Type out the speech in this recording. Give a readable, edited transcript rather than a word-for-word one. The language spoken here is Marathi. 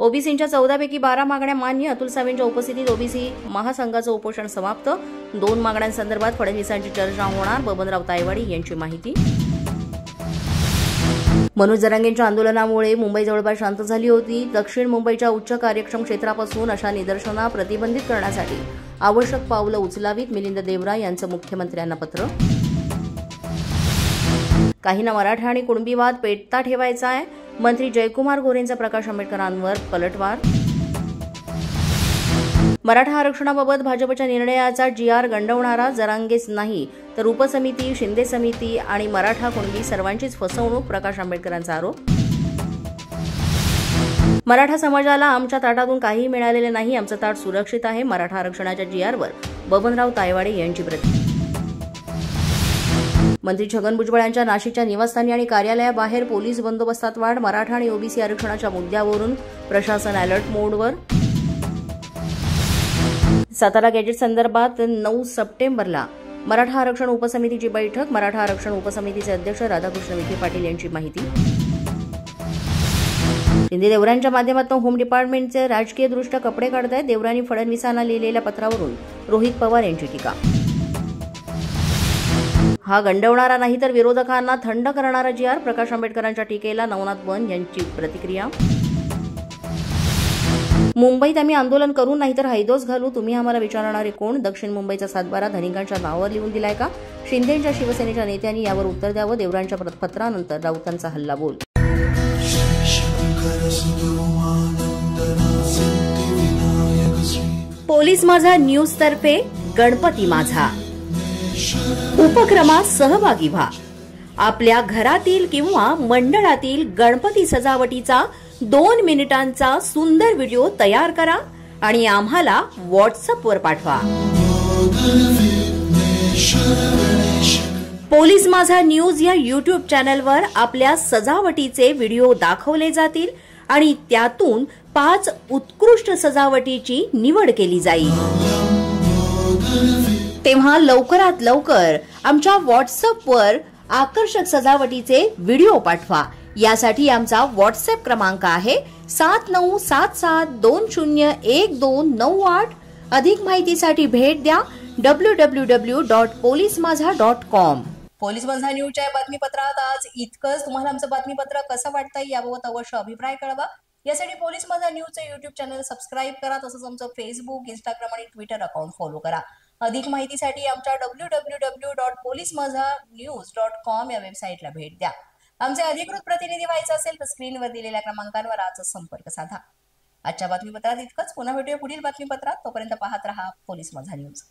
ओबीसींच्या 14 पैकी 12 मागण्या मान्य. अतुल सावेंच्या उपस्थितीत ओबीसी महासंघाचं उपोषण समाप्त. 2 मागण्यांसंदर्भात फडणवीसांची चर्चा होणार. बबनराव तायवाडे यांची माहिती. मनोज जरांगेंच्या आंदोलनामुळे मुंबई जवळपास शांत झाली होती. दक्षिण मुंबईच्या उच्च कार्यक्षम क्षेत्रापासून अशा निदर्शना प्रतिबंधित करण्यासाठी आवश्यक पावलं उचलावीत. मिलिंद देवरा यांचं मुख्यमंत्र्यांना पत्र. काहींना मराठा आणि कुणबी वाद पेटता ठेवायचा आहे. मंत्री जयकुमार गोरेंचा प्रकाश आंबेडकरांवर पलटवार. मराठा आरक्षणाबाबत भाजपच्या निर्णयाचा जीआर गंडवणारा जरांगेच नाही तर उपसमिती, शिंदे समिती आणि मराठा कुणबी सर्वांचीच फसवणूक. प्रकाश आंबेडकरांचा आरोप. मराठा समाजाला आमच्या ताटातून काहीही मिळालेले नाही. आमचं ताट सुरक्षित आहे. मराठा आरक्षणाच्या जीआरवर बबनराव तायवाडे यांची प्रति. मंत्री छगन भुजबळ यांच्या नाशिकच्या निवासस्थानी आणि कार्यालयाबाहेर पोलीस बंदोबस्तात वाढ. मराठा आणि ओबीसी आरक्षणाच्या मुद्द्यावरून प्रशासन अलर्ट मोडवर. सातारा गॅजेट संदर्भात 9 सप्टेंबरला मराठा आरक्षण उपसमितीची बैठक. मराठा आरक्षण उपसमितीचे अध्यक्ष राधाकृष्ण विखे पाटील यांची माहिती. शिंदे देवरांच्या माध्यमातून होम डिपार्टमेंटचे राजकीयदृष्ट्या कपडे काढतायत. देवरांनी फडणवीसांना लिहिलेल्या पत्रावरून रोहित पवार यांची टीका. हा गंडवणारा नाही तर विरोधकांना थंड करणारा जीआर. प्रकाश आंबेडकरांच्या टीकेला नवनाथ वन यांची प्रतिक्रिया. मुंबईत आम्ही आंदोलन करू नाही तर हैदोस घालू. तुम्ही आम्हाला विचारणारे कोण? दक्षिण मुंबईचा सातबारा धनिकांच्या नावावर लिहून दिलाय का? शिंदेच्या शिवसेनेच्या नेत्यांनी यावर उत्तर द्यावं. देवरांच्या पत्रानंतर राऊतांचा हल्लाबोल. पोलीस माझा न्यूज तर्फे गणपती माझा उपक्रमात सहभागी व्हा. आपल्या घरातील किंवा मंडळातील गणपती सजावटीचा 2 मिनिटांचा सुंदर व्हिडिओ तयार करा आणि आम्हाला व्हॉट्सअपवर पाठवा. पोलीस माझा न्यूज या YouTube चॅनलवर आपल्या सजावटीचे व्हिडिओ दाखवले जातील आणि त्यातून 5 उत्कृष्ट सजावटीची निवड केली जाईल. तेव्हा लवकरात लवकर आमच्या व्हॉट्सअपवर आकर्षक सजावटीचे व्हिडिओ पाठवा. यासाठी आमचा व्हॉट्सअप क्रमांक आहे 7977201298. अधिक माहितीसाठी भेट द्या www.polismazha.com. पोलीस माझा न्यूजच्या बातमीपत्रात आज इतकंच. तुम्हाला आमचं बातमीपत्र कसं वाटतंय याबाबत अवश्य अभिप्राय कळवा. यासाठी पोलीस माझा न्यूजचे YouTube चॅनल सबस्क्राईब करा. तसंच आमचं फेसबुक, इंस्टाग्राम आणि ट्विटर अकाउंट फॉलो करा. अधिक माहितीसाठी आमच्या www.polismazhanews.com या वेबसाईटला भेट द्या. आमचे अधिकृत प्रतिनिधी व्हायचं असेल तर स्क्रीनवर दिलेल्या क्रमांकांवर आजच संपर्क साधा. आजच्या बातमीपत्रात इतकंच. पुन्हा भेटूया पुढील बातमीपत्रात. तोपर्यंत पाहत रहा पोलीस माझा न्यूज.